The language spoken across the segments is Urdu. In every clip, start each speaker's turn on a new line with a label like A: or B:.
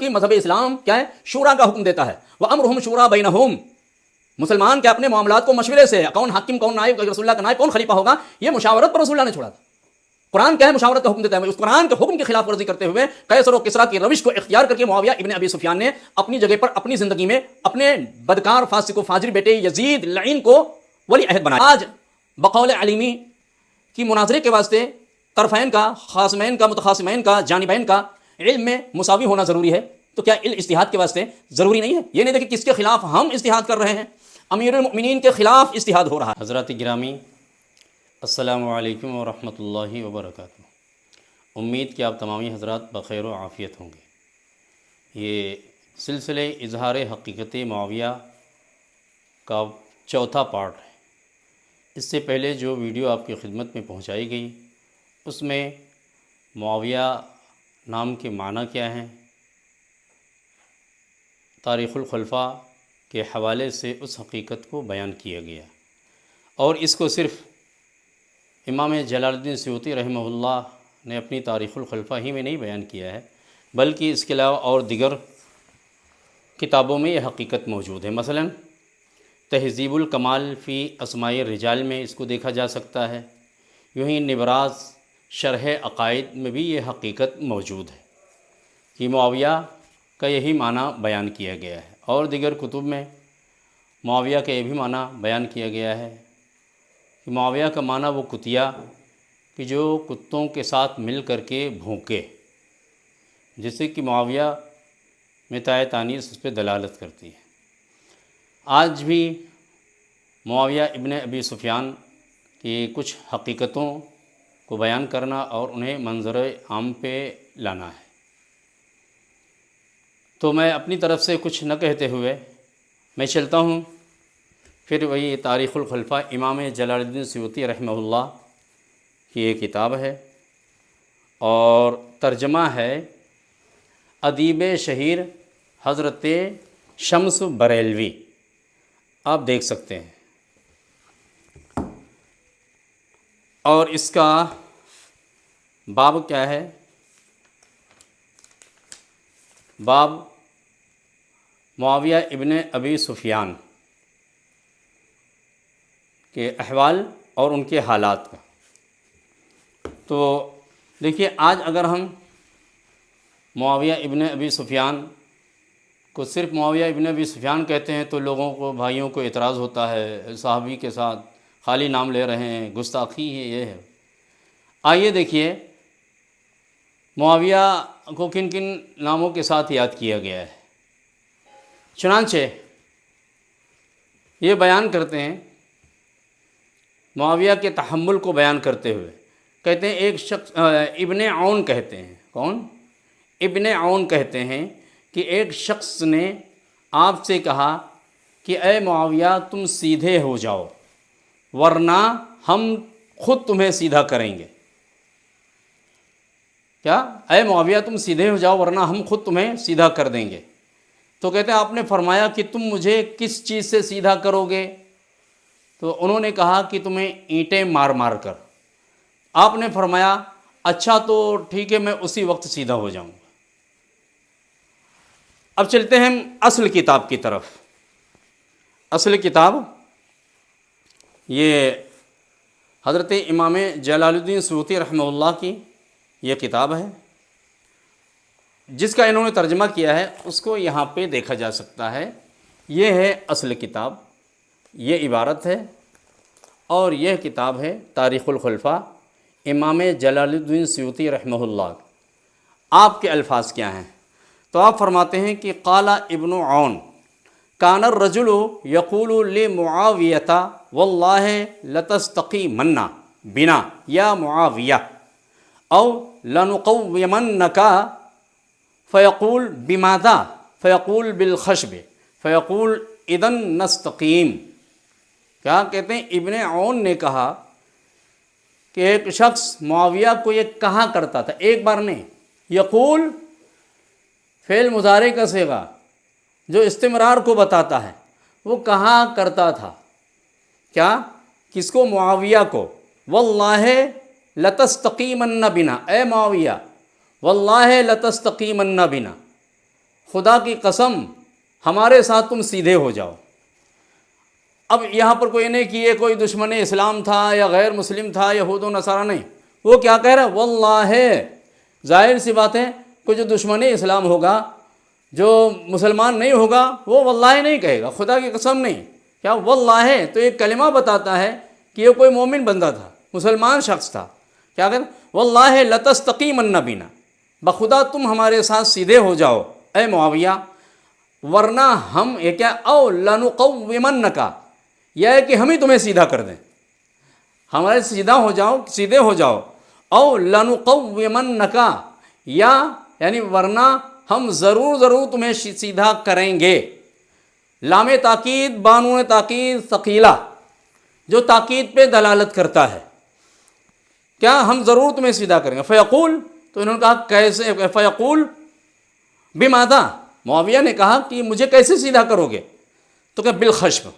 A: کہ مذہب اسلام کیا ہے؟ شورا کا حکم دیتا ہے، وَأَمْرُهُمْ شُورَىٰ بَيْنَهُمْ، مسلمان کے اپنے معاملات کو مشورے سے، کون حاکم کون نائب، رسول اللہ کا نائب کون خلیفہ ہوگا، یہ مشاورت پر رسول اللہ نے چھوڑا تھا۔ قرآن کیا ہے؟ مشاورت کا حکم دیتا ہے۔ اس قرآن کے حکم کی خلاف ورزی کرتے ہوئے قیصر و کسریٰ کی روش کو اختیار کر کے معاویہ ابن ابی سفیان نے اپنی جگہ پر اپنی زندگی میں اپنے بدکار فاسق و فاجر بیٹے یزید لعین کو ولی عہد بنایا۔ آج بقول علیمی کی مناظرے کے واسطے طرفین کا، خاصمین کا، متخاصمین کا، جانبین کا علم میں مساوی ہونا ضروری ہے، تو کیا علم اجتہاد کے واسطے ضروری نہیں ہے؟ یہ نہیں دیکھیں کس کے خلاف ہم اجتہاد کر رہے ہیں، امیر المؤمنین کے خلاف اجتہاد ہو رہا ہے۔
B: حضرات گرامی، السلام علیکم ورحمۃ اللہ وبرکاتہ۔ امید کہ آپ تمامی حضرات بخیر و عافیت ہوں گے۔ یہ سلسلے اظہار حقیقت معاویہ کا چوتھا پارٹ ہے۔ اس سے پہلے جو ویڈیو آپ کی خدمت میں پہنچائی گئی، اس میں معاویہ نام کے معنی کیا ہیں، تاریخ الخلفاء کے حوالے سے اس حقیقت کو بیان کیا گیا، اور اس کو صرف امام جلال الدین سیوطی رحمہ اللہ نے اپنی تاریخ الخلفاء ہی میں نہیں بیان کیا ہے، بلکہ اس کے علاوہ اور دیگر کتابوں میں یہ حقیقت موجود ہے۔ مثلا تہذیب الکمال فی اسماء الرجال میں اس کو دیکھا جا سکتا ہے، یوں ہی نبراس شرح عقائد میں بھی یہ حقیقت موجود ہے کہ معاویہ کا یہی معنی بیان کیا گیا ہے، اور دیگر کتب میں معاویہ کا یہ بھی معنی بیان کیا گیا ہے کہ معاویہ کا معنی وہ کتیا کہ جو کتوں کے ساتھ مل کر کے بھونکے، جس سے کہ معاویہ میں تائے تانیث اس پہ دلالت کرتی ہے۔ آج بھی معاویہ ابن ابی سفیان کی کچھ حقیقتوں کو بیان کرنا اور انہیں منظر عام پہ لانا ہے، تو میں اپنی طرف سے کچھ نہ کہتے ہوئے میں چلتا ہوں پھر وہی تاریخ الخلفاء امام جلال الدین سیوطی رحمہ اللہ کی یہ کتاب ہے، اور ترجمہ ہے ادیب شہیر حضرت شمس بریلوی، آپ دیکھ سکتے ہیں۔ اور اس کا باب کیا ہے؟ باب معاویہ ابن ابی سفیان کے احوال اور ان کے حالات کا۔ تو دیکھیے، آج اگر ہم معاویہ ابن ابی سفیان کو صرف معاویہ ابن ابی سفیان کہتے ہیں تو لوگوں کو، بھائیوں کو اعتراض ہوتا ہے، صحابی کے ساتھ خالی نام لے رہے ہیں، گستاخی ہے، یہ ہے۔ آئیے دیکھیے معاویہ کو کن کن ناموں کے ساتھ یاد کیا گیا ہے۔ چنانچہ یہ بیان کرتے ہیں، معاویہ کے تحمل کو بیان کرتے ہوئے کہتے ہیں، ایک شخص ابن عون کہتے ہیں، کون؟ ابن عون کہتے ہیں کہ ایک شخص نے آپ سے کہا کہ اے معاویہ تم سیدھے ہو جاؤ ورنہ ہم خود تمہیں سیدھا کریں گے۔ کیا؟ اے معاویہ تم سیدھے ہو جاؤ ورنہ ہم خود تمہیں سیدھا کر دیں گے۔ تو کہتے ہیں آپ نے فرمایا کہ تم مجھے کس چیز سے سیدھا کرو گے؟ تو انہوں نے کہا کہ تمہیں اینٹیں مار مار کر۔ آپ نے فرمایا اچھا تو ٹھیک ہے، میں اسی وقت سیدھا ہو جاؤں گا۔ اب چلتے ہیں ہم اصل کتاب کی طرف۔ اصل کتاب یہ حضرت امام جلال الدین سیوطی رحمہ اللہ کی یہ کتاب ہے، جس کا انہوں نے ترجمہ کیا ہے، اس کو یہاں پہ دیکھا جا سکتا ہے۔ یہ ہے اصل کتاب، یہ عبارت ہے، اور یہ کتاب ہے تاریخ الخلفاء امام جلال الدین سیوطی رحمہ اللہ۔ آپ کے الفاظ کیا ہیں؟ تو آپ فرماتے ہیں کہ قال ابن عون کان الرجل یقول لمعاویۃ واللہ لتستقیمن بنا یا معاویہ او لنقومنک فیقول بماذا فیقول بالخشب فیقول اذن نستقیم۔ کیا کہتے ہیں؟ ابن عون نے کہا کہ ایک شخص معاویہ کو یہ کہا کرتا تھا، ایک بار نہیں، یقول فعل مضارع کا صیغہ جو استمرار کو بتاتا ہے، وہ کہا کرتا تھا کیا؟ کس کو؟ معاویہ کو، واللہ لتستقیمن بنا، اے معاویہ واللہ لتستقیمن بنا، خدا کی قسم ہمارے ساتھ تم سیدھے ہو جاؤ۔ اب یہاں پر کوئی نہیں کہ یہ کوئی دشمن اسلام تھا یا غیر مسلم تھا، یہود و نصارہ، نہیں، وہ کیا کہہ رہا ہے؟ واللہ، ظاہر سی بات ہے کوئی جو دشمن اسلام ہوگا، جو مسلمان نہیں ہوگا، وہ واللہ نہیں کہے گا، خدا کی قسم نہیں، کیا واللہ تو ایک کلمہ بتاتا ہے کہ یہ کوئی مومن بندہ تھا، مسلمان شخص تھا، کیا کہتا ہے؟ واللہ لتستقیمن بنا، بخدا تم ہمارے ساتھ سیدھے ہو جاؤ اے معاویہ، ورنہ ہم یہ کیا، او لنقومنک، یہ ہے کہ ہم ہی تمہیں سیدھا کر دیں، ہمارے سیدھے ہو جاؤ، او لنقومنک، یا یعنی ورنہ ہم ضرور تمہیں سیدھا کریں گے۔ لام تاکید بانون تاکید ثقیلہ، جو تاکید پہ دلالت کرتا ہے، کیا ہم ضرور تمہیں سیدھا کریں گے۔ فیقول، تو انہوں نے کہا کیسے؟ فیقول بماذا، معاویہ نے کہا کہ مجھے کیسے سیدھا کرو گے؟ تو کہ بالخشب۔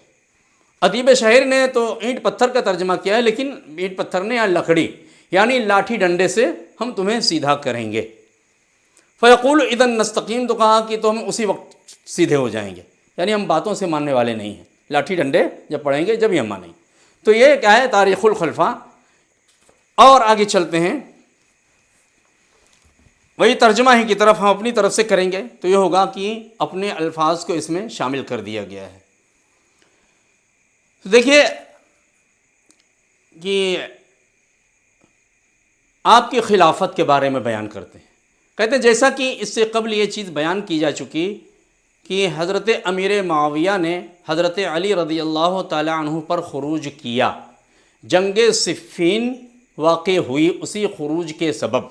B: ادیب شاعر نے تو اینٹ پتھر کا ترجمہ کیا ہے، لیکن اینٹ پتھر نے یا لکڑی، یعنی لاٹھی ڈنڈے سے ہم تمہیں سیدھا کریں گے۔ فیقول اذن نستقیم، تو کہا کہ تو ہم اسی وقت سیدھے ہو جائیں گے، یعنی ہم باتوں سے ماننے والے نہیں ہیں، لاٹھی ڈنڈے جب پڑیں گے جب ہی ہم مانیں گے۔ تو یہ کیا ہے؟ تاریخ الخلفاء۔ اور آگے چلتے ہیں، وہی ترجمہ ہی کی طرف ہم اپنی طرف سے کریں گے، تو یہ ہوگا کہ اپنے الفاظ کو اس میں شامل کر دیا گیا ہے۔ تو دیکھیے کہ آپ کی خلافت کے بارے میں بیان کرتے ہیں، کہتے ہیں جیسا کہ اس سے قبل یہ چیز بیان کی جا چکی کہ حضرت امیر معاویہ نے حضرت علی رضی اللہ تعالی عنہ پر خروج کیا، جنگ صفین واقع ہوئی اسی خروج کے سبب۔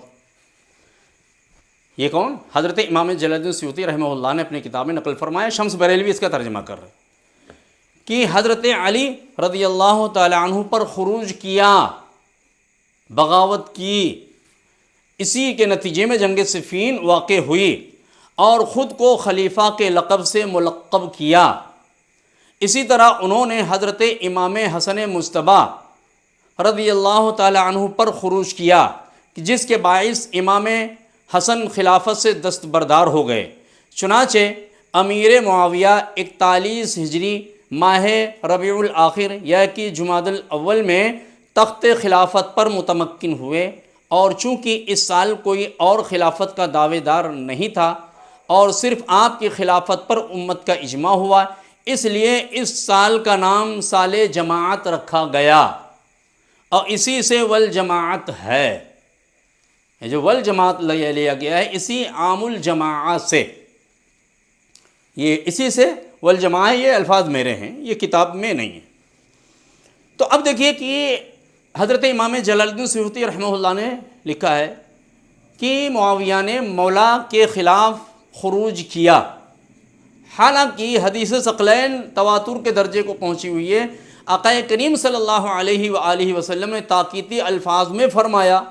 B: یہ کون؟ حضرت امام جلال الدین سیوطی رحمہ اللہ نے اپنی کتاب میں نقل فرمایا، شمس بریلوی اس کا ترجمہ کر رہے ہیں کہ حضرت علی رضی اللہ تعالی عنہ پر خروج کیا، بغاوت کی، اسی کے نتیجے میں جنگ صفین واقع ہوئی اور خود کو خلیفہ کے لقب سے ملقب کیا۔ اسی طرح انہوں نے حضرت امام حسن مجتبیٰ رضی اللہ تعالی عنہ پر خروج کیا، جس کے باعث امام حسن خلافت سے دستبردار ہو گئے۔ چنانچہ امیر معاویہ 41 ہجری ماہ ربیع الآخر یا کہ جمادی الاول میں تخت خلافت پر متمکن ہوئے، اور چونکہ اس سال کوئی اور خلافت کا دعوے دار نہیں تھا اور صرف آپ کی خلافت پر امت کا اجماع ہوا، اس لیے اس سال کا نام سال جماعت رکھا گیا، اور اسی سے والجماعت ہے، یہ جو والجماعت لیا گیا ہے اسی عام الجماعہ سے، یہ اسی سے والجماعہ، یہ الفاظ میرے ہیں، یہ کتاب میں نہیں ہے۔ تو اب دیکھیے کہ حضرت امام جلال الدین سیوطی رحمہ اللہ نے لکھا ہے کہ معاویہ نے مولا کے خلاف خروج کیا، حالانکہ حدیث ثقلین تواتر کے درجے کو پہنچی ہوئی ہے۔ آقا کریم صلی اللہ علیہ وآلہ وسلم نے تاکیدی الفاظ میں فرمایا،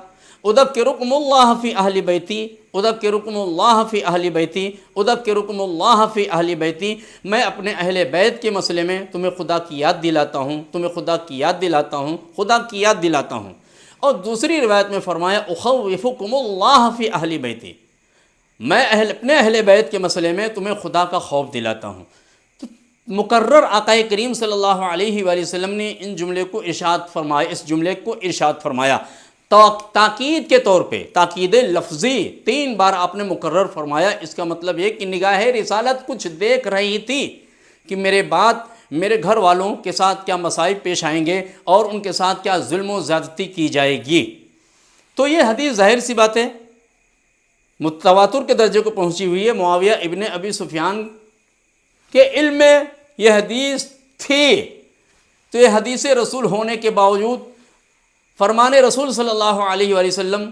B: اذکرکم اللہ فی اہل بیتی، اذکرکم اللہ فی اہل بیتی، اذکرکم اللہ فی اہل بیتی، میں اپنے اہل بیت کے مسئلے میں تمہیں خدا کی یاد دلاتا ہوں، تمہیں خدا کی یاد دلاتا ہوں، خدا کی یاد دلاتا ہوں۔ اور دوسری روایت میں فرمایا اخوفکم اللہ فی اہل بیتی، میں اپنے اہل بیت کے مسئلے میں تمہیں خدا کا خوف دلاتا ہوں۔ تو مقرر آقا کریم صلی اللہ علیہ وآلہ وسلم نے ان جملے کو ارشاد فرمایا، اس جملے کو ارشاد فرمایا تاکید کے طور پہ، تاکید لفظی 3 بار آپ نے مقرر فرمایا۔ اس کا مطلب یہ کہ نگاہ رسالت کچھ دیکھ رہی تھی کہ میرے بعد میرے گھر والوں کے ساتھ کیا مصائب پیش آئیں گے اور ان کے ساتھ کیا ظلم و زیادتی کی جائے گی۔ تو یہ حدیث ظاہر سی بات ہے متواتر کے درجے کو پہنچی ہوئی ہے، معاویہ ابن ابی سفیان کے علم میں یہ حدیث تھی، تو یہ حدیث رسول ہونے کے باوجود فرمان رسول صلی اللہ علیہ وآلہ وسلم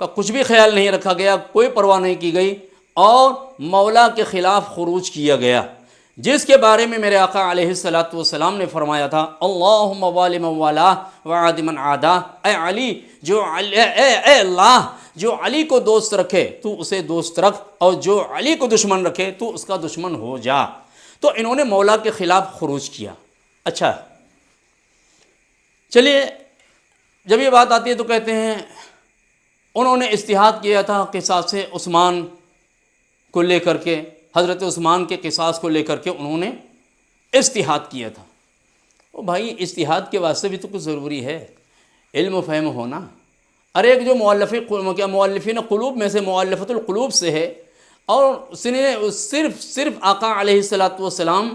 B: کا کچھ بھی خیال نہیں رکھا گیا، کوئی پرواہ نہیں کی گئی، اور مولا کے خلاف خروج کیا گیا، جس کے بارے میں میرے آقا علیہ السلام نے فرمایا تھا، اللہم والی من والا وعاد من عادا، اے علی اے اللہ جو علی کو دوست رکھے تو اسے دوست رکھ، اور جو علی کو دشمن رکھے تو اس کا دشمن ہو جا۔ تو انہوں نے مولا کے خلاف خروج کیا۔ اچھا چلیے، جب یہ بات آتی ہے تو کہتے ہیں انہوں نے اجتہاد کیا تھا قصاص عثمان کو لے کر کے، حضرت عثمان کے قصاص کو لے کر کے انہوں نے اجتہاد کیا تھا۔ او بھائی، اجتہاد کے واسطے بھی تو کچھ ضروری ہے، علم و فہم ہونا۔ ارے ایک جو مؤلفین قلوب میں سے مؤلفۃ القلوب سے ہے، اور اس نے صرف آقا علیہ الصلاۃ والسلام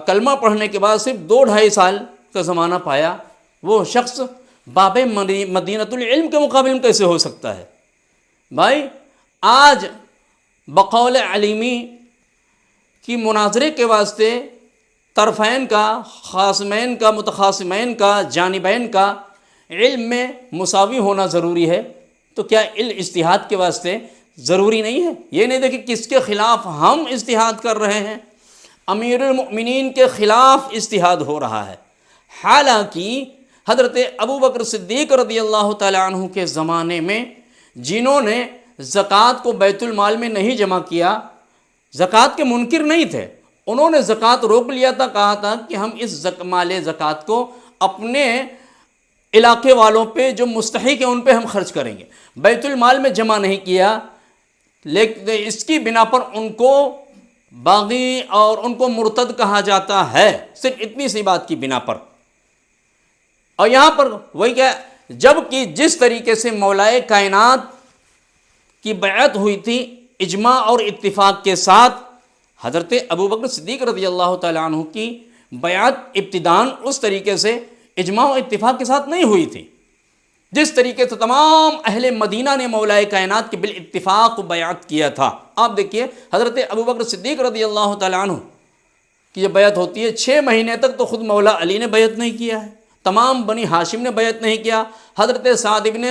B: کلمہ پڑھنے کے بعد صرف 2-2.5 سال کا زمانہ پایا، وہ شخص باب مدینۃ العلم کے مقابل میں کیسے ہو سکتا ہے؟ بھائی آج بقول علیمی کی مناظرے کے واسطے طرفین کا، خاصمین کا، متخاصمین کا، جانبین کا علم میں مساوی ہونا ضروری ہے، تو کیا علم اجتہاد کے واسطے ضروری نہیں ہے؟ یہ نہیں دیکھیں کس کے خلاف ہم اجتہاد کر رہے ہیں، امیر المؤمنین کے خلاف اجتہاد ہو رہا ہے، حالانکہ حضرت ابوبکر صدیق رضی اللہ تعالیٰ عنہ کے زمانے میں جنہوں نے زکوٰۃ کو بیت المال میں نہیں جمع کیا، زکوٰۃ کے منکر نہیں تھے، انہوں نے زکوٰۃ روک لیا تھا، کہا تھا کہ ہم اس مال زکوٰۃ کو اپنے علاقے والوں پہ جو مستحق ہیں ان پہ ہم خرچ کریں گے، بیت المال میں جمع نہیں کیا، لیکن اس کی بنا پر ان کو باغی اور ان کو مرتد کہا جاتا ہے، صرف اتنی سی بات کی بنا پر۔ اور یہاں پر وہی کیا، جب کہ جس طریقے سے مولائے کائنات کی بیعت ہوئی تھی اجماع اور اتفاق کے ساتھ، حضرت ابوبکر صدیق رضی اللہ تعالیٰ عنہ کی بیعت ابتداً اس طریقے سے اجماع و اتفاق کے ساتھ نہیں ہوئی تھی، جس طریقے سے تمام اہل مدینہ نے مولائے کائنات کے بالاتفاق بیعت کیا تھا۔ آپ دیکھیے حضرت ابوبکر صدیق رضی اللہ تعالیٰ عنہ کی جب بیعت ہوتی ہے، 6 مہینے تک تو خود مولا علی نے بیعت نہیں کیا ہے، تمام بنی ہاشم نے بیعت نہیں کیا، حضرت سعد بن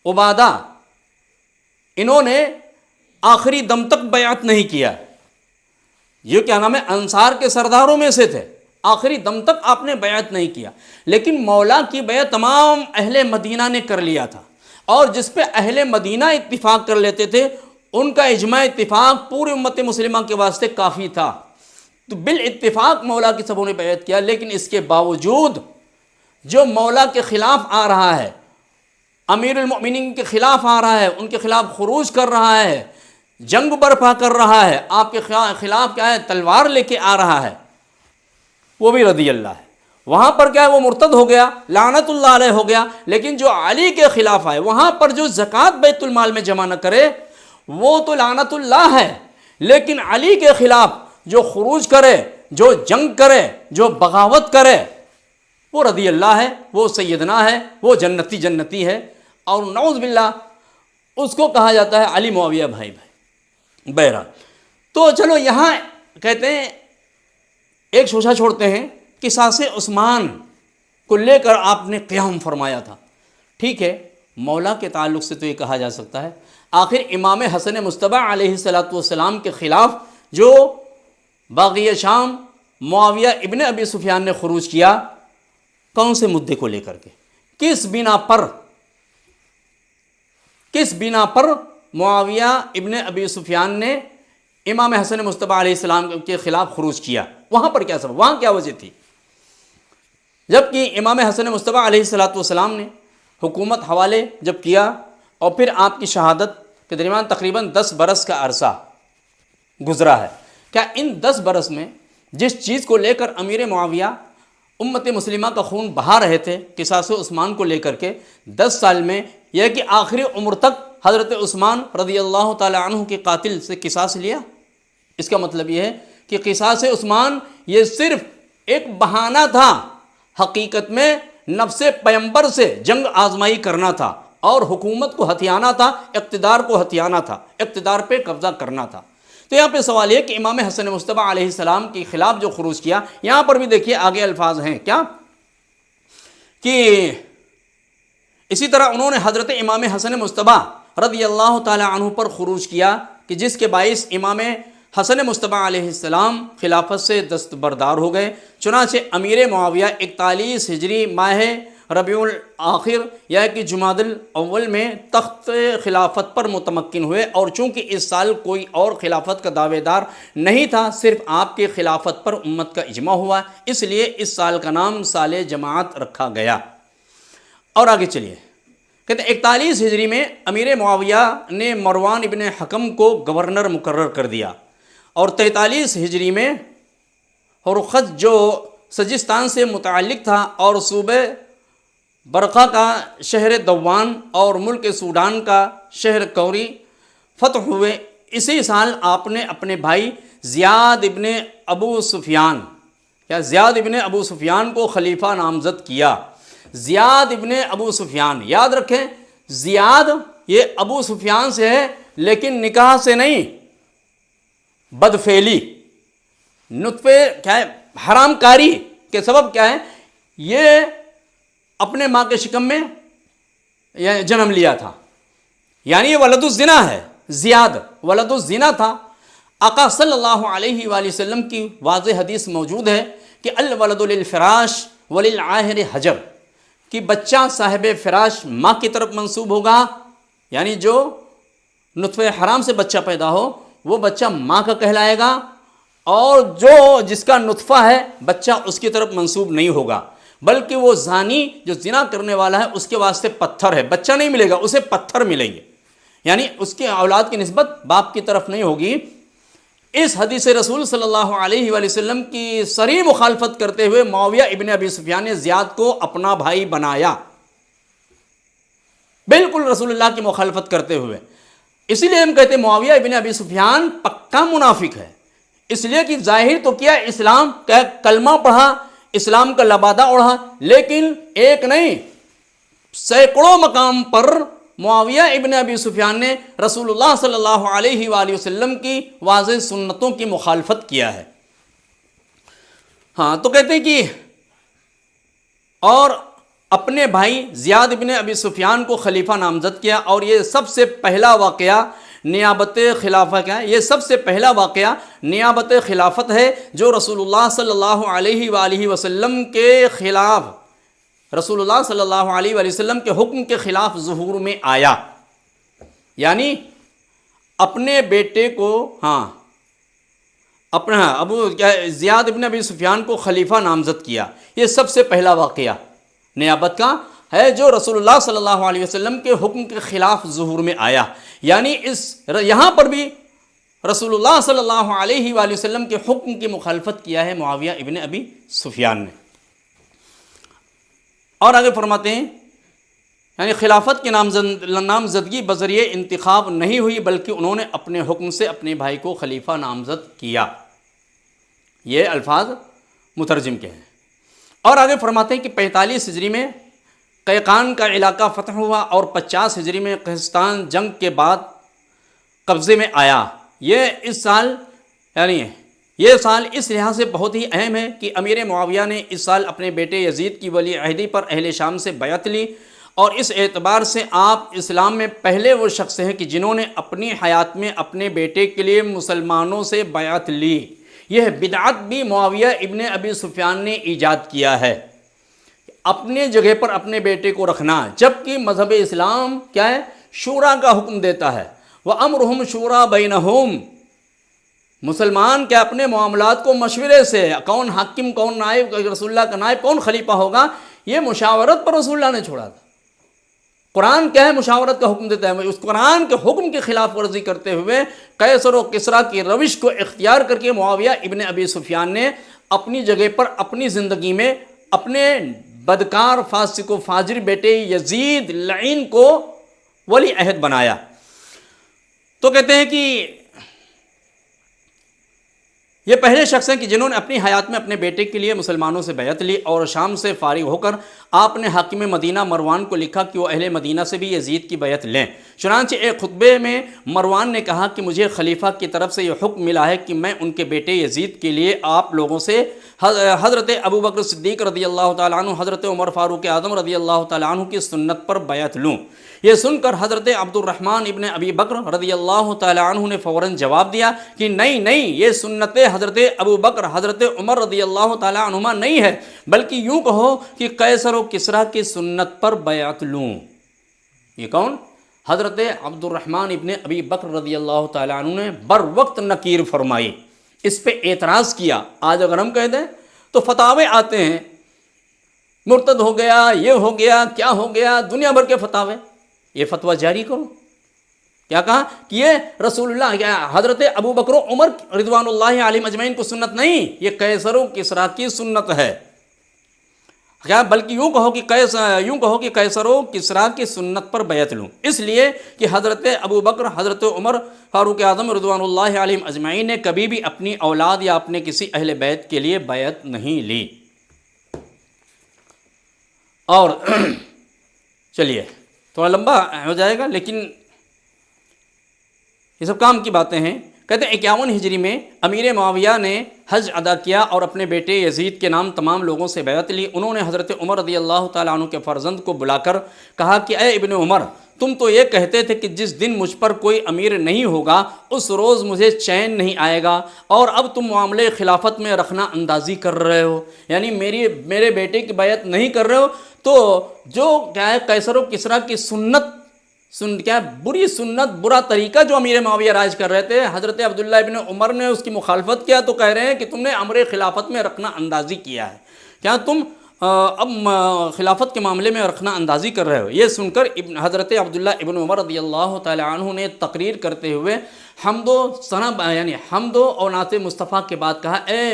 B: عبادہ انہوں نے آخری دم تک بیعت نہیں کیا، یہ کیا نام ہے انصار کے سرداروں میں سے تھے، آخری دم تک آپ نے بیعت نہیں کیا، لیکن مولا کی بیعت تمام اہل مدینہ نے کر لیا تھا، اور جس پہ اہل مدینہ اتفاق کر لیتے تھے ان کا اجماع اتفاق پوری امت مسلمہ کے واسطے کافی تھا، تو بالاتفاق مولا کی سبوں نے بیعت کیا۔ لیکن اس کے باوجود جو مولا کے خلاف آ رہا ہے، امیر المؤمنین کے خلاف آ رہا ہے، ان کے خلاف خروج کر رہا ہے، جنگ برپا کر رہا ہے، آپ کے خلاف کیا ہے تلوار لے کے آ رہا ہے، وہ بھی رضی اللہ ہے، وہاں پر کیا ہے وہ مرتد ہو گیا، لعنت اللہ علیہ ہو گیا۔ لیکن جو علی کے خلاف آئے، وہاں پر جو زکوٰۃ بیت المال میں جمع نہ کرے وہ تو لعنت اللہ ہے، لیکن علی کے خلاف جو خروج کرے، جو جنگ کرے، جو بغاوت کرے، وہ رضی اللہ ہے، وہ سیدنا ہے، وہ جنتی ہے، اور نعوذ باللہ اس کو کہا جاتا ہے علی معاویہ بھائی۔ بہرحال تو چلو یہاں کہتے ہیں ایک شوشہ چھوڑتے ہیں، قصاص عثمان کو لے کر آپ نے قیام فرمایا تھا، ٹھیک ہے، مولا کے تعلق سے تو یہ کہا جا سکتا ہے، آخر امام حسن مجتبی علیہ السلام کے خلاف جو باغی شام معاویہ ابن ابی سفیان نے خروج کیا، کون سے مدعے کو لے کر کے، کس بنا پر معاویہ ابن ابی سفیان نے امام حسن مجتبی علیہ السلام کے خلاف خروج کیا، وہاں پر کیا سبب، وہاں کیا وجہ تھی؟ جبکہ امام حسن مجتبی علیہ السلام نے حکومت حوالے جب کیا اور پھر آپ کی شہادت کے درمیان تقریباً 10 برس کا عرصہ گزرا ہے، کیا ان 10 برس میں جس چیز کو لے کر امیر معاویہ امت مسلمہ کا خون بہا رہے تھے قصاص عثمان کو لے کر کے، 10 سال میں یہ کہ آخری عمر تک حضرت عثمان رضی اللہ تعالی عنہ کے قاتل سے قصاص لیا؟ اس کا مطلب یہ ہے کہ قصاص عثمان یہ صرف ایک بہانہ تھا، حقیقت میں نفس پیمبر سے جنگ آزمائی کرنا تھا اور حکومت کو ہتھیانا تھا، اقتدار کو ہتھیانا تھا، اقتدار پہ قبضہ کرنا تھا۔ تو یہاں پہ سوال یہ کہ امام حسن مجتبی علیہ السلام کے خلاف جو خروج کیا، یہاں پر بھی دیکھیے آگے الفاظ ہیں کیا کہ اسی طرح انہوں نے حضرت امام حسن مجتبی رضی اللہ تعالی عنہ پر خروج کیا کہ جس کے باعث امام حسن مجتبی علیہ السلام خلافت سے دستبردار ہو گئے، چنانچہ امیر معاویہ 41 ہجری ماہ ربیع الآخر یا کہ جمادی الاول میں تخت خلافت پر متمکن ہوئے، اور چونکہ اس سال کوئی اور خلافت کا دعوے دار نہیں تھا، صرف آپ کی خلافت پر امت کا اجماع ہوا، اس لیے اس سال کا نام سال جماعت رکھا گیا۔ اور آگے چلیے، کہتے ہیں 41 ہجری میں امیر معاویہ نے مروان ابن حکم کو گورنر مقرر کر دیا، اور 43 ہجری میں ہرخت جو سجستان سے متعلق تھا اور صوبہ برقہ کا شہر دوان اور ملک سوڈان کا شہر کوری فتح ہوئے۔ اسی سال آپ نے اپنے بھائی زیاد ابن ابو سفیان کو خلیفہ نامزد کیا۔ زیاد ابن ابو سفیان، یاد رکھیں زیاد یہ ابو سفیان سے ہے لیکن نکاح سے نہیں، بدفعلی، نطفے کیا ہے، حرام کاری کے سبب کیا ہے، یہ اپنے ماں کے شکم میں جنم لیا تھا، یعنی یہ ولد الزنا ہے، زیاد ولد الزنا تھا۔ آقا صلی اللہ علیہ وآلہ وسلم کی واضح حدیث موجود ہے کہ الولد للفراش وللعاہر حجر، کہ بچہ صاحب فراش ماں کی طرف منسوب ہوگا، یعنی جو نطفہ حرام سے بچہ پیدا ہو وہ بچہ ماں کا کہلائے گا، اور جس کا نطفہ ہے بچہ اس کی طرف منسوب نہیں ہوگا، بلکہ وہ زانی جو زنا کرنے والا ہے اس کے واسطے پتھر ہے، بچہ نہیں ملے گا، اسے پتھر ملیں گے، یعنی اس کے اولاد کی نسبت باپ کی طرف نہیں ہوگی۔ اس حدیث رسول صلی اللہ علیہ وآلہ وسلم کی صریح مخالفت کرتے ہوئے معاویہ ابن ابی سفیان نے زیاد کو اپنا بھائی بنایا، بالکل رسول اللہ کی مخالفت کرتے ہوئے۔ اسی لیے ہم کہتے ہیں معاویہ ابن ابی سفیان پکا منافق ہے، اس لیے کہ ظاہر تو کیا اسلام کا کلمہ پڑھا، اسلام کا لبادہ اوڑھا، لیکن ایک نہیں سینکڑوں مقام پر معاویہ ابن ابی سفیان نے رسول اللہ صلی اللہ علیہ وآلہ وسلم کی واضح سنتوں کی مخالفت کیا ہے۔ ہاں تو کہتے ہیں کہ اور اپنے بھائی زیاد ابن ابی سفیان کو خلیفہ نامزد کیا، اور یہ سب سے پہلا واقعہ نیابت خلافہ کا ہے، یہ سب سے پہلا واقعہ نیابت خلافت ہے جو رسول اللہ صلی اللہ علیہ وآلہ وسلم کے خلاف، رسول اللہ صلی اللہ علیہ وآلہ وسلم کے حکم کے خلاف ظہور میں آیا، یعنی اپنے بیٹے کو زیاد ابن ابی سفیان کو خلیفہ نامزد کیا۔ یہ سب سے پہلا واقعہ نیابت کا ہے جو رسول اللہ صلی اللہ علیہ وسلم کے حکم کے خلاف ظہور میں آیا، یعنی یہاں پر بھی رسول اللہ صلی اللہ علیہ وآلہ وسلم کے حکم کی مخالفت کیا ہے معاویہ ابن ابی سفیان نے۔ اور آگے فرماتے ہیں یعنی خلافت کی نامزدگی بذریعہ انتخاب نہیں ہوئی، بلکہ انہوں نے اپنے حکم سے اپنے بھائی کو خلیفہ نامزد کیا۔ یہ الفاظ مترجم کے ہیں۔ اور آگے فرماتے ہیں کہ 45 ہجری میں قیقان کا علاقہ فتح ہوا، اور 50 ہجری میں قسطان جنگ کے بعد قبضے میں آیا۔ یہ سال اس لحاظ سے بہت ہی اہم ہے کہ امیر معاویہ نے اس سال اپنے بیٹے یزید کی ولی عہدی پر اہل شام سے بیعت لی، اور اس اعتبار سے آپ اسلام میں پہلے وہ شخص ہیں کہ جنہوں نے اپنی حیات میں اپنے بیٹے کے لیے مسلمانوں سے بیعت لی۔ یہ بدعت بھی معاویہ ابن ابی سفیان نے ایجاد کیا ہے، اپنے جگہ پر اپنے بیٹے کو رکھنا، جبکہ مذہب اسلام کیا ہے، شورا کا حکم دیتا ہے، وَأَمْرُهُمْ شُورَى بَيْنَهُمْ، مسلمان کیا اپنے معاملات کو مشورے سے، کون حاکم، کون نائب، رسول اللہ کا نائب، کون خلیفہ ہوگا، یہ مشاورت پر رسول اللہ نے چھوڑا تھا۔ قرآن کیا ہے، مشاورت کا حکم دیتا ہے۔ اس قرآن کے حکم کی خلاف ورزی کرتے ہوئے قیصر و کسریٰ کی روش کو اختیار کر کے معاویہ ابن ابی سفیان نے اپنی جگہ پر اپنی زندگی میں اپنے بدکار فاسق و فاجر بیٹے یزید لعین کو ولی عہد بنایا۔ تو کہتے ہیں کہ یہ پہلے شخص ہیں کہ جنہوں نے اپنی حیات میں اپنے بیٹے کے لیے مسلمانوں سے بیعت لی، اور شام سے فارغ ہو کر آپ نے حاکم مدینہ مروان کو لکھا کہ وہ اہل مدینہ سے بھی یزید کی بیعت لیں۔ چنانچہ ایک خطبے میں مروان نے کہا کہ مجھے خلیفہ کی طرف سے یہ حکم ملا ہے کہ میں ان کے بیٹے یزید کے لیے آپ لوگوں سے حضرت ابو بکر صدیق رضی اللہ تعالیٰ عنہ، حضرت عمر فاروق اعظم رضی اللہ تعالیٰ عنہ کی سنت پر بیعت لوں۔ یہ سن کر حضرت عبد الرحمن ابن ابی بکر رضی اللہ تعالیٰ عنہ نے فوراً جواب دیا کہ نہیں، یہ سنت حضرت ابو بکر، حضرت عمر رضی اللہ تعالیٰ عنہما نہیں ہے، بلکہ یوں کہو کہ قیصر و کسریٰ کی سنت پر بیعت لوں۔ یہ کون؟ حضرت عبد الرحمن ابن ابی بکر رضی اللہ تعالیٰ عنہ نے بر وقت نکیر فرمائی، اس پہ اعتراض کیا۔ آج اگر ہم کہہ دیں تو فتاوے آتے ہیں، مرتد ہو گیا، یہ ہو گیا، کیا ہو گیا، دنیا بھر کے فتاوے، یہ فتویٰ جاری کرو. کیا کہا کہ یہ رسول اللہ حضرت ابو بکر و عمر رضوان اللہ علیہم اجمعین کو سنت نہیں، یہ قیصر و کسریٰ کی سنت ہے. کیا بلکہ یوں کہو کہ قیصر و کسریٰ کی سنت پر بیعت لوں، اس لیے کہ حضرت ابو بکر، حضرت عمر فاروق اعظم رضوان اللہ علیہم اجمعین نے کبھی بھی اپنی اولاد یا اپنے کسی اہل بیت کے لیے بیعت نہیں لی. اور چلیے تھوڑا لمبا ہو جائے گا لیکن یہ سب کام کی باتیں ہیں. کہتے ہیں 51 ہجری میں امیر معاویہ نے حج ادا کیا اور اپنے بیٹے یزید کے نام تمام لوگوں سے بیعت لی. انہوں نے حضرت عمر رضی اللہ تعالیٰ عنہ کے فرزند کو بلا کر کہا کہ اے ابن عمر، تم تو یہ کہتے تھے کہ جس دن مجھ پر کوئی امیر نہیں ہوگا اس روز مجھے چین نہیں آئے گا، اور اب تم معاملے خلافت میں رخنا اندازی کر رہے ہو، یعنی میرے بیٹے کی بیعت نہیں کر رہے ہو. تو جو کیا ہے قیصر و کسریٰ کی سنت کیا بری سنت، برا طریقہ جو امیر معاویہ رائج کر رہے تھے، حضرت عبداللہ ابن عمر نے اس کی مخالفت کیا تو کہہ رہے ہیں کہ تم نے امر خلافت میں رکھنا اندازی کیا ہے. کیا تم اب خلافت کے معاملے میں رکھنا اندازی کر رہے ہو؟ یہ سن کر حضرت عبداللہ ابن عمر رضی اللہ تعالی عنہ نے تقریر کرتے ہوئے حمد و نعت مصطفیٰ کے بعد کہا، اے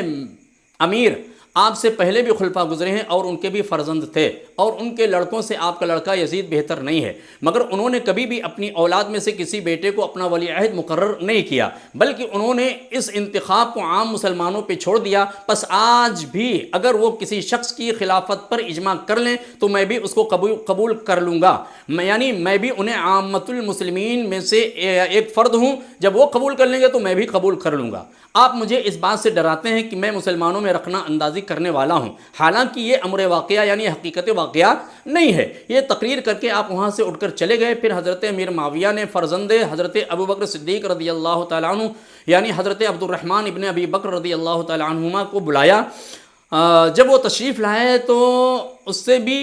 B: امیر، آپ سے پہلے بھی خلفاء گزرے ہیں اور ان کے بھی فرزند تھے، اور ان کے لڑکوں سے آپ کا لڑکا یزید بہتر نہیں ہے، مگر انہوں نے کبھی بھی اپنی اولاد میں سے کسی بیٹے کو اپنا ولی عہد مقرر نہیں کیا، بلکہ انہوں نے اس انتخاب کو عام مسلمانوں پہ چھوڑ دیا. پس آج بھی اگر وہ کسی شخص کی خلافت پر اجماع کر لیں تو میں بھی اس کو قبول کر لوں گا، یعنی میں بھی انہیں عامت المسلمین میں سے ایک فرد ہوں، جب وہ قبول کر لیں گے تو میں بھی قبول کر لوں گا. آپ مجھے اس بات سے ڈراتے ہیں کہ میں مسلمانوں میں رکھنا اندازی کرنے والا ہوں، حالانکہ یہ امر واقعہ یعنی حقیقت واقعہ نہیں ہے. یہ تقریر کر کے آپ وہاں سے اٹھ کر چلے گئے. پھر حضرت امیر معاویہ نے فرزند حضرت ابو بکر صدیق رضی اللہ تعالیٰ عنہ یعنی حضرت عبد الرحمن ابن ابی بکر رضی اللہ تعالیٰ عنہما کو بلایا. جب وہ تشریف لائے تو اس سے بھی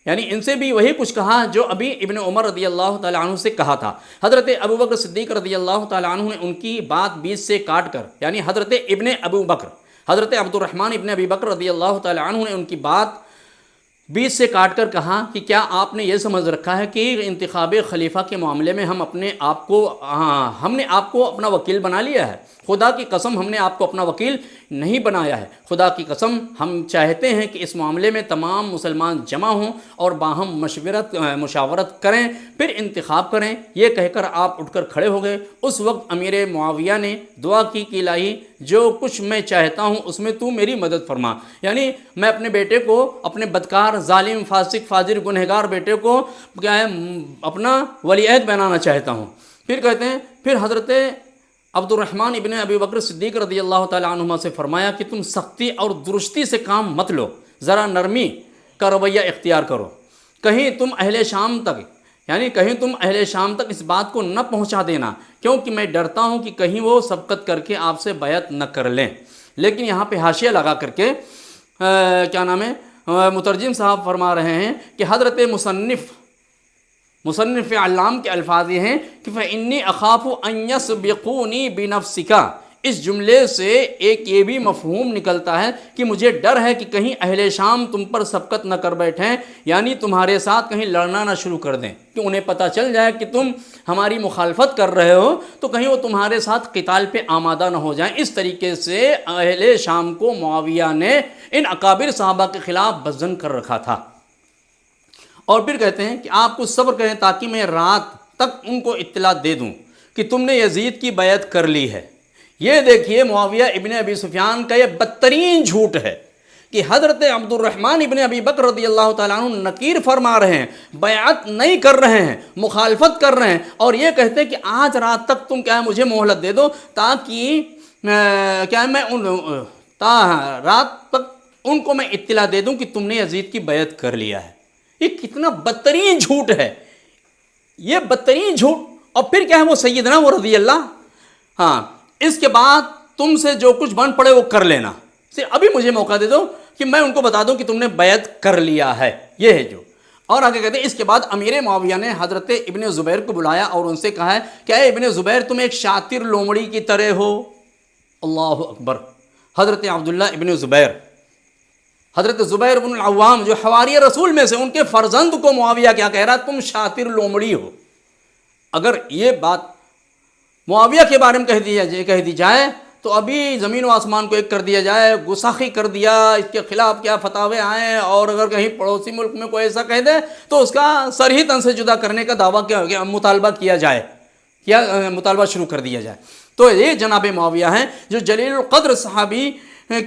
B: یعنی ان سے بھی وہی کچھ کہا جو ابھی ابن عمر رضی اللہ تعالیٰ عنہ سے کہا تھا. حضرت ابو بکر صدیق رضی اللہ تعالیٰ عنہ نے ان کی بات بیچ سے کاٹ کر، یعنی حضرت ابن ابو بکر، حضرت عبد الرحمن ابن ابی بکر رضی اللہ تعالیٰ عنہ نے ان کی بات بیچ سے کاٹ کر کہا کہ کیا آپ نے یہ سمجھ رکھا ہے کہ انتخاب خلیفہ کے معاملے میں ہم نے آپ کو اپنا وکیل بنا لیا ہے؟ خدا کی قسم ہم نے آپ کو اپنا وکیل نہیں بنایا ہے. خدا کی قسم ہم چاہتے ہیں کہ اس معاملے میں تمام مسلمان جمع ہوں اور باہم مشاورت کریں، پھر انتخاب کریں. یہ کہہ کر آپ اٹھ کر کھڑے ہو گئے. اس وقت امیر معاویہ نے دعا کی کہ الہی جو کچھ میں چاہتا ہوں اس میں تو میری مدد فرما، یعنی میں اپنے بیٹے کو، اپنے بدکار ظالم فاسق فاجر گنہگار بیٹے کو کیا ہے اپنا ولی عہد بنانا چاہتا ہوں. پھر کہتے ہیں پھر حضرت عبد الرحمن ابن ابی بکر صدیق رضی اللہ تعالیٰ عنہما سے فرمایا کہ تم سختی اور درستی سے کام مت لو، ذرا نرمی کا رویہ اختیار کرو. کہیں تم اہل شام تک اس بات کو نہ پہنچا دینا، کیونکہ میں ڈرتا ہوں کہ کہیں وہ سبقت کر کے آپ سے بیعت نہ کر لیں. لیکن یہاں پہ حاشیہ لگا کر کے مترجم صاحب فرما رہے ہیں کہ حضرت مصنف علام کے الفاظ یہ ہیں کہ فَإِنِّي أَخَافُ أَن يَسْبِقُونِي بِنَفْسِكَ. اس جملے سے ایک یہ بھی مفہوم نکلتا ہے کہ مجھے ڈر ہے کہ کہیں اہل شام تم پر سبقت نہ کر بیٹھیں، یعنی تمہارے ساتھ کہیں لڑنا نہ شروع کر دیں، کہ انہیں پتہ چل جائے کہ تم ہماری مخالفت کر رہے ہو تو کہیں وہ تمہارے ساتھ قتال پہ آمادہ نہ ہو جائیں. اس طریقے سے اہل شام کو معاویہ نے ان اکابر صحابہ کے خلاف بزن کر رکھا تھا. اور پھر کہتے ہیں کہ آپ کچھ صبر کریں تاکہ میں رات تک ان کو اطلاع دے دوں کہ تم نے یزید کی بیعت کر لی ہے. یہ دیکھیے معاویہ ابن ابی سفیان کا یہ بدترین جھوٹ ہے کہ حضرت عبد الرحمن ابن ابی بکر رضی اللہ تعالیٰ عنہ نکیر فرما رہے ہیں، بیعت نہیں کر رہے ہیں، مخالفت کر رہے ہیں، اور یہ کہتے ہیں کہ آج رات تک تم کیا ہے مجھے مہلت دے دو تاکہ کیا ہے میں رات تک ان کو میں اطلاع دے دوں کہ تم نے یزید کی بیعت کر لیا ہے. یہ کتنا بدترین جھوٹ ہے، یہ بدترین جھوٹ. اور پھر کیا ہے وہ سیدنا وہ رضی اللہ، اس کے بعد تم سے جو کچھ بن پڑے وہ کر لینا، صرف ابھی مجھے موقع دے دو کہ میں ان کو بتا دوں کہ تم نے بیعت کر لیا ہے. یہ ہے جو. اور آگے کہتے ہیں اس کے بعد امیر معاویہ نے حضرت ابن زبیر کو بلایا اور ان سے کہا ہے کہ اے ابن زبیر تم ایک شاطر لومڑی کی طرح ہو. اللہ اکبر. حضرت عبداللہ ابن زبیر
A: حضرت زبیر بن العوام جو حواری رسول میں سے، ان کے فرزند کو معاویہ کیا کہہ رہا ہے؟ تم شاطر لومڑی ہو۔ اگر یہ بات معاویہ کے بارے میں کہہ دی جائے تو ابھی زمین و آسمان کو ایک کر دیا جائے، گستاخی کر دیا، اس کے خلاف کیا فتاوے آئیں، اور اگر کہیں پڑوسی ملک میں کوئی ایسا کہہ دے تو اس کا سر ہی تن سے جدا کرنے کا دعویٰ مطالبہ کیا جائے، مطالبہ شروع کر دیا جائے۔ تو یہ جناب معاویہ ہیں جو جلیل القدر صحابی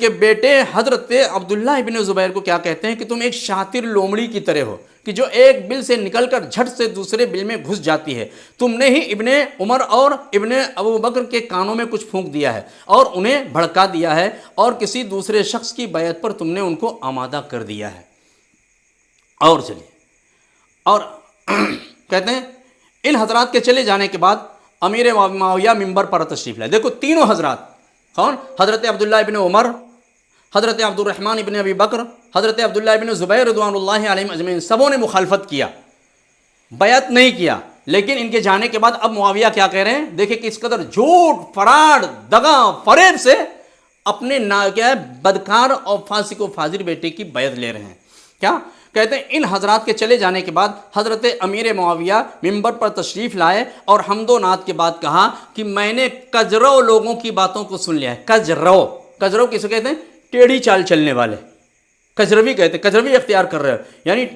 A: کے بیٹے حضرت عبداللہ ابن زبیر کو کیا کہتے ہیں کہ تم ایک شاطر لومڑی کی طرح ہو کہ جو ایک بل سے نکل کر جھٹ سے دوسرے بل میں گھس جاتی ہے۔ تم نے ہی ابن عمر اور ابن ابو بکر کے کانوں میں کچھ پھونک دیا ہے اور انہیں بھڑکا دیا ہے، اور کسی دوسرے شخص کی بیعت پر تم نے ان کو آمادہ کر دیا ہے۔ اور چلیے، اور کہتے ہیں ان حضرات کے چلے جانے کے بعد امیر معاویہ ممبر پر تشریف لائے۔ دیکھو تینوں حضرات کون؟ حضرت عبداللہ ابن عمر، حضرت عبد الرحمن ابن ابی بکر، حضرت عبداللہ ابن زبیر رضوان اللہ علیہم اجمعین، سبوں نے مخالفت کیا، بیعت نہیں کیا۔ لیکن ان کے جانے کے بعد اب معاویہ کیا کہہ رہے ہیں؟ دیکھیں کس قدر جھوٹ، فراڈ، دغا، فریب سے اپنے بدکار اور فاسق و فاجر بیٹے کی بیعت لے رہے ہیں۔ کیا کہتے ہیں؟ ان حضرات کے چلے جانے کے بعد حضرت امیر معاویہ ممبر پر تشریف لائے اور حمد و نعت کے بعد کہا کہ میں نے کجرو لوگوں کی باتوں کو سن لیا ہے۔ کجرو کسے کہتے ہیں؟ ٹیڑھی چال چلنے والے، کجروی کہتے ہیں، کجروی اختیار کر رہے ہو یعنی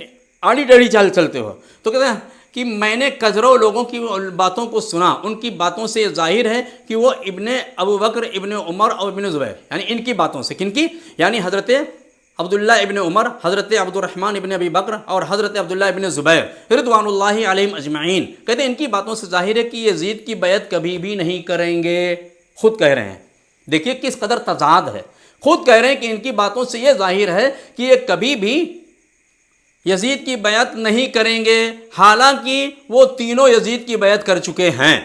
A: آڑی ٹیڑھی چال چلتے ہو۔ تو کہتے ہیں کہ میں نے کجرو لوگوں کی باتوں کو سنا، ان کی باتوں سے ظاہر ہے کہ وہ ابن ابو بکر، ابن عمر اور ابن زبیر، یعنی ان کی باتوں سے، کن کی؟ یعنی حضرت عبداللہ ابن عمر، حضرت عبد الرحمن ابن ابی بکر اور حضرت عبداللہ ابن زبیر رضوان اللہ علیہم اجمعین، کہتے ہیں ان کی باتوں سے ظاہر ہے کہ یزید کی بیعت کبھی بھی نہیں کریں گے۔ خود کہہ رہے ہیں، دیکھیے کس قدر تضاد ہے، خود کہہ رہے ہیں کہ ان کی باتوں سے یہ ظاہر ہے کہ یہ کبھی بھی یزید کی بیعت نہیں کریں گے، حالانکہ وہ تینوں یزید کی بیعت کر چکے ہیں۔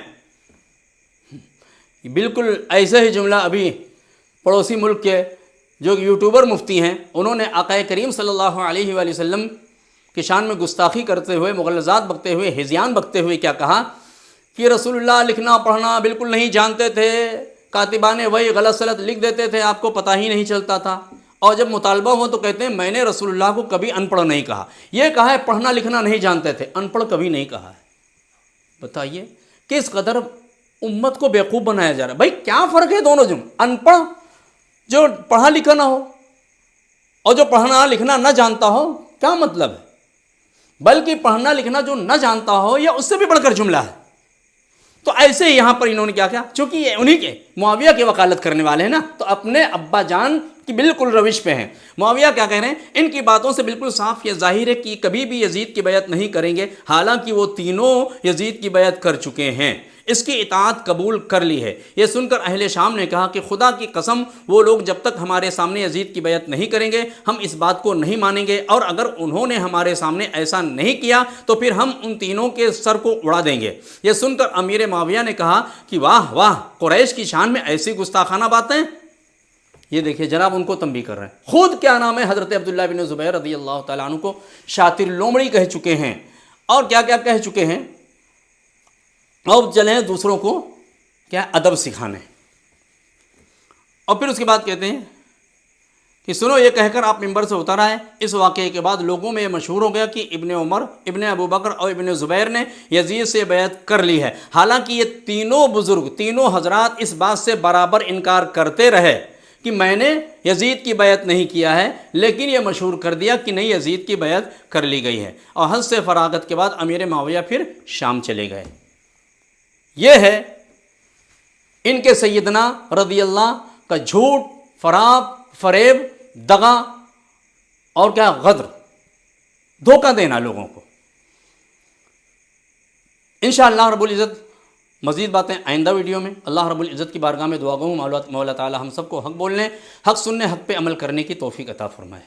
A: بالکل ایسا ہی جملہ ابھی پڑوسی ملک کے جو یوٹیوبر مفتی ہیں، انہوں نے آقا کریم صلی اللہ علیہ وآلہ وسلم کی شان میں گستاخی کرتے ہوئے، مغلظات بکتے ہوئے، ہذیان بکتے ہوئے کیا کہا کہ رسول اللہ لکھنا پڑھنا بالکل نہیں جانتے تھے، کاتبان وہی غلط سلط لکھ دیتے تھے، آپ کو پتہ ہی نہیں چلتا تھا، اور جب مطالبہ ہو تو کہتے ہیں میں نے رسول اللہ کو کبھی ان پڑھ نہیں کہا۔ یہ کہا ہے پڑھنا لکھنا نہیں جانتے تھے، ان پڑھ کبھی نہیں کہا ہے۔ بتائیے کس قدر امت کو بیوقوف بنایا جا رہا ہے۔ بھائی کیا فرق ہے دونوں ان پڑھ جو پڑھا لکھا نہ ہو اور جو پڑھنا لکھنا نہ جانتا ہو، کیا مطلب ہے؟ بلکہ پڑھنا لکھنا جو نہ جانتا ہو یا اس سے بھی بڑھ کر جملہ ہے۔ تو ایسے ہی یہاں پر انہوں نے کیا کیا، چونکہ یہ انہی کے معاویہ کی وکالت کرنے والے ہیں نا، تو اپنے ابا جان کی بالکل روش پہ ہیں۔ معاویہ کیا کہہ رہے ہیں؟ ان کی باتوں سے بالکل صاف یہ ظاہر ہے کہ کبھی بھی یزید کی بیعت نہیں کریں گے، حالانکہ وہ تینوں یزید کی بیعت کر چکے ہیں، اس کی اطاعت قبول کر لی ہے۔ یہ سن کر اہل شام نے کہا کہ خدا کی قسم وہ لوگ جب تک ہمارے سامنے یزید کی بیعت نہیں کریں گے ہم اس بات کو نہیں مانیں گے، اور اگر انہوں نے ہمارے سامنے ایسا نہیں کیا تو پھر ہم ان تینوں کے سر کو اڑا دیں گے۔ یہ سن کر امیر معاویہ نے کہا کہ واہ واہ، قریش کی شان میں ایسی گستاخانہ باتیں۔ یہ دیکھیے جناب ان کو تنبیہ کر رہے ہیں، خود کیا نام ہے حضرت عبداللہ بن زبیر رضی اللہ تعالیٰ عنہ کو شاطر لومڑی کہہ چکے ہیں، اور کیا کیا کہہ چکے ہیں، اور چلیں دوسروں کو کیا ادب سکھانے۔ اور پھر اس کے بعد کہتے ہیں کہ سنو، یہ کہہ کر آپ ممبر سے اتر آئے۔ اس واقعے کے بعد لوگوں میں یہ مشہور ہو گیا کہ ابن عمر، ابن ابو بکر اور ابن زبیر نے یزید سے بیعت کر لی ہے، حالانکہ یہ تینوں بزرگ، تینوں حضرات اس بات سے برابر انکار کرتے رہے کہ میں نے یزید کی بیعت نہیں کیا ہے، لیکن یہ مشہور کر دیا کہ نہیں یزید کی بیعت کر لی گئی ہے۔ اور حج سے فراغت کے بعد امیر معاویہ پھر شام چلے گئے۔ یہ ہے ان کے سیدنا رضی اللہ کا جھوٹ، فریب، دغا اور کیا غدر، دھوکہ دینا لوگوں کو۔ انشاءاللہ رب العزت مزید باتیں آئندہ ویڈیو میں۔ اللہ رب العزت کی بارگاہ میں دعا گو مولا تعالی ہم سب کو حق بولنے، حق سننے، حق پہ عمل کرنے کی توفیق عطا فرمائے۔